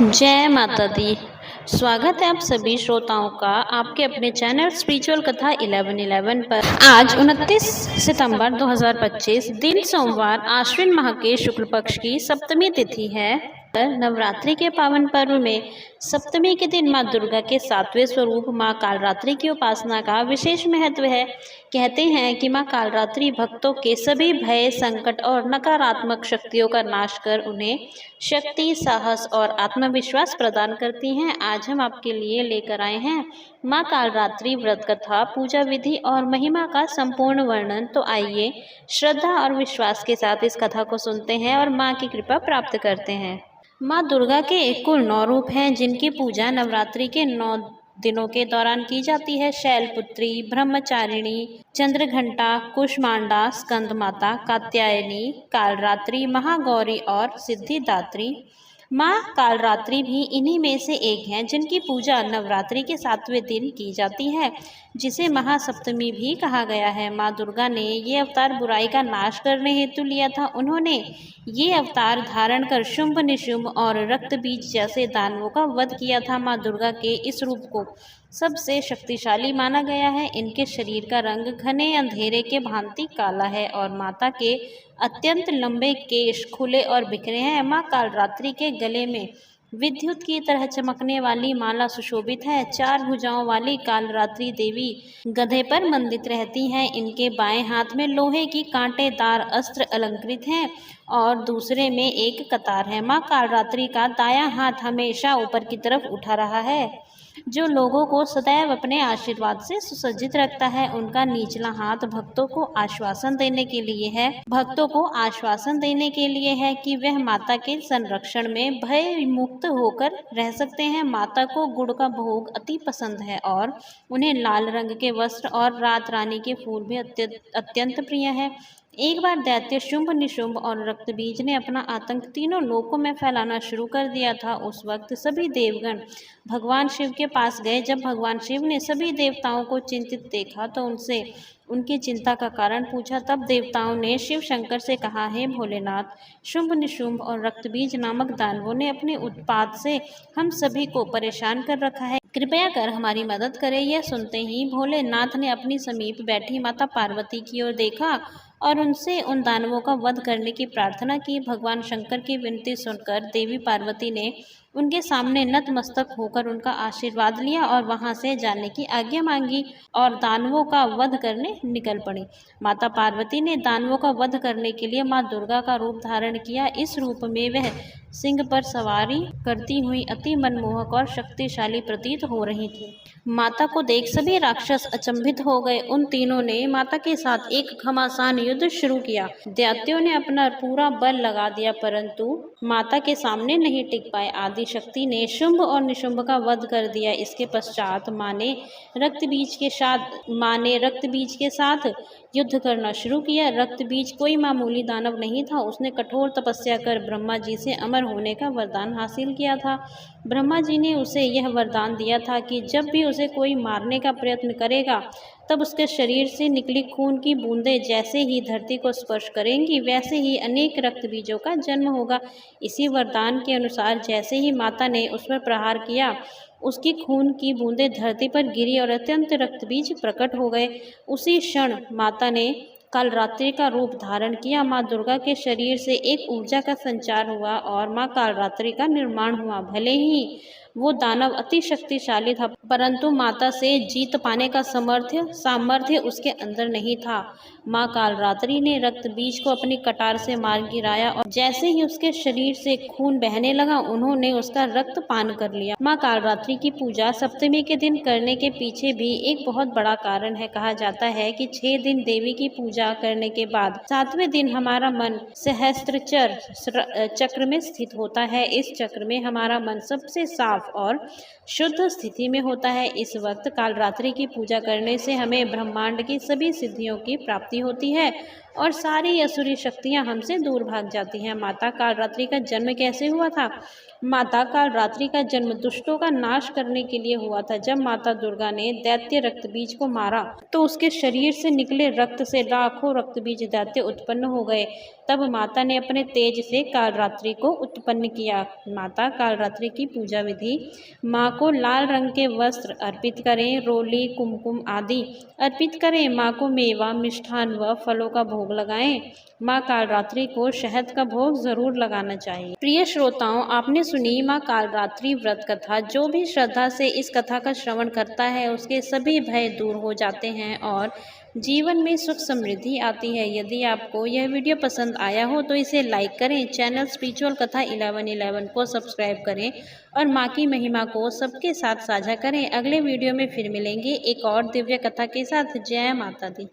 जय माता दी। स्वागत है आप सभी श्रोताओं का आपके अपने चैनल स्पिरिचुअल कथा 1111 पर। आज 29 सितंबर 2025 दिन सोमवार आश्विन माह के शुक्ल पक्ष की सप्तमी तिथि है। नवरात्रि के पावन पर्व में सप्तमी के दिन माँ दुर्गा के सातवें स्वरूप माँ कालरात्रि की उपासना का विशेष महत्व है। कहते हैं कि माँ कालरात्रि भक्तों के सभी भय, संकट और नकारात्मक शक्तियों का नाश कर उन्हें शक्ति, साहस और आत्मविश्वास प्रदान करती हैं। आज हम आपके लिए लेकर आए हैं माँ कालरात्रि व्रत कथा, पूजा विधि और महिमा का संपूर्ण वर्णन। तो आइए श्रद्धा और विश्वास के साथ इस कथा को सुनते हैं और माँ की कृपा प्राप्त करते हैं। माँ दुर्गा के कुल 9 रूप हैं जिनकी पूजा नवरात्रि के 9 दिनों के दौरान की जाती है। शैलपुत्री, ब्रह्मचारिणी, चंद्रघंटा, कुष्मांडा, स्कंद माता, कात्यायनी, कालरात्रि, महागौरी और सिद्धिदात्री। माँ कालरात्रि भी इन्हीं में से एक हैं जिनकी पूजा नवरात्रि के 7वें दिन की जाती है, जिसे महासप्तमी भी कहा गया है। माँ दुर्गा ने ये अवतार बुराई का नाश करने हेतु लिया था। उन्होंने ये अवतार धारण कर शुंभ, निशुंभ और रक्त बीज जैसे दानवों का वध किया था। माँ दुर्गा के इस रूप को सबसे शक्तिशाली माना गया है। इनके शरीर का रंग घने अंधेरे के भांति काला है और माता के अत्यंत लंबे केश खुले और बिखरे हैं। माँ कालरात्रि के गले में विद्युत की तरह चमकने वाली माला सुशोभित है। 4 भुजाओं वाली कालरात्रि देवी गधे पर मंडित रहती हैं। इनके बाएं हाथ में लोहे की कांटेदार अस्त्र अलंकृत हैं और दूसरे में एक कतार है। माँ कालरात्रि का दायां हाथ हमेशा ऊपर की तरफ उठा रहा है, जो लोगों को सदैव अपने आशीर्वाद से सुसज्जित रखता है। उनका निचला हाथ भक्तों को आश्वासन देने के लिए है कि वह माता के संरक्षण में भय मुक्त होकर रह सकते हैं। माता को गुड़ का भोग अति पसंद है और उन्हें लाल रंग के वस्त्र और रात रानी के फूल भी अत्यंत प्रिय है। एक बार दैत्य शुंभ, निशुंभ और रक्तबीज ने अपना आतंक तीनों लोकों में फैलाना शुरू कर दिया था। उस वक्त सभी देवगण भगवान शिव के पास गए। जब भगवान शिव ने सभी देवताओं को चिंतित देखा तो उनसे उनकी चिंता का कारण पूछा। तब देवताओं ने शिव शंकर से कहा, हे भोलेनाथ, शुंभ, निशुंभ और रक्तबीज नामक दानवों ने अपने उत्पात से हम सभी को परेशान कर रखा है। कृपया कर हमारी मदद करें। यह सुनते ही भोलेनाथ ने अपनी समीप बैठी माता पार्वती की ओर देखा और उनसे उन दानवों का वध करने की प्रार्थना की। भगवान शंकर की विनती सुनकर देवी पार्वती ने उनके सामने नतमस्तक होकर उनका आशीर्वाद लिया और वहां से जाने की आज्ञा मांगी और दानवों का वध करने निकल पड़ी। माता पार्वती ने दानवों का वध करने के लिए माँ दुर्गा का रूप धारण किया। इस रूप में वह सिंह पर सवारी करती हुई अति मनमोहक और शक्तिशाली प्रतीत हो रही थी। माता को देख सभी राक्षस अचंभित हो गए। उन तीनों ने माता के साथ एक घमासान युद्ध शुरू किया। दैत्यों ने अपना पूरा बल लगा दिया परंतु माता के सामने नहीं टिक पाए। आदि शक्ति ने शुंभ और निशुंभ का वध कर दिया। इसके पश्चात माँ ने रक्तबीज के साथ युद्ध करना शुरू किया। रक्तबीज कोई मामूली दानव नहीं था। उसने कठोर तपस्या कर ब्रह्मा जी से अमर होने का वरदान हासिल किया था। ब्रह्मा जी ने उसे यह वरदान दिया था कि जब भी उसे कोई मारने का प्रयत्न करेगा तब उसके शरीर से निकली खून की बूंदें जैसे ही धरती को स्पर्श करेंगी वैसे ही अनेक रक्त बीजों का जन्म होगा। इसी वरदान के अनुसार जैसे ही माता ने उस पर प्रहार किया, उसकी खून की बूंदें धरती पर गिरी और अत्यंत रक्त बीज प्रकट हो गए। उसी क्षण माता ने कालरात्रि का रूप धारण किया। माँ दुर्गा के शरीर से एक ऊर्जा का संचार हुआ और माँ कालरात्रि का निर्माण हुआ। भले ही वो दानव अति शक्तिशाली था परंतु माता से जीत पाने का सामर्थ्य उसके अंदर नहीं था। माँ कालरात्रि ने रक्त बीज को अपनी कटार से मार गिराया और जैसे ही उसके शरीर से खून बहने लगा उन्होंने उसका रक्त पान कर लिया। माँ कालरात्रि की पूजा सप्तमी के दिन करने के पीछे भी एक बहुत बड़ा कारण है। कहा जाता है कि 6 दिन देवी की पूजा करने के बाद 7वें दिन हमारा मन सहस्त्रचर चक्र में स्थित होता है। इस चक्र में हमारा मन सबसे साफ और शुद्ध स्थिति में होता है। इस वक्त कालरात्रि की पूजा करने से हमें ब्रह्मांड की सभी सिद्धियों की प्राप्ति होती है और सारी असुरी शक्तियां हमसे दूर भाग जाती हैं। माता कालरात्रि का जन्म कैसे हुआ था? माता कालरात्रि का जन्म दुष्टों का नाश करने के लिए हुआ था। जब माता दुर्गा ने दैत्य रक्त बीज को मारा तो उसके शरीर से निकले रक्त से लाखों रक्त बीज दैत्य उत्पन्न हो गए। तब माता ने अपने तेज से कालरात्रि को उत्पन्न किया। माता कालरात्रि की पूजा विधि: माँ को लाल रंग के वस्त्र अर्पित करें, रोली, कुमकुम आदि अर्पित करें। माँ को मेवा, मिष्ठान व फलों का भोग लगाएं। माँ कालरात्रि को शहद का भोग जरूर लगाना चाहिए। प्रिय श्रोताओं, आपने सुनी माँ कालरात्रि व्रत कथा। जो भी श्रद्धा से इस कथा का श्रवण करता है उसके सभी भय दूर हो जाते हैं और जीवन में सुख समृद्धि आती है। यदि आपको यह वीडियो पसंद आया हो तो इसे लाइक करें, चैनल स्पिरिचुअल कथा 1111 को सब्सक्राइब करें और माँ की महिमा को सबके साथ साझा करें। अगले वीडियो में फिर मिलेंगे एक और दिव्य कथा के साथ। जय माता दी।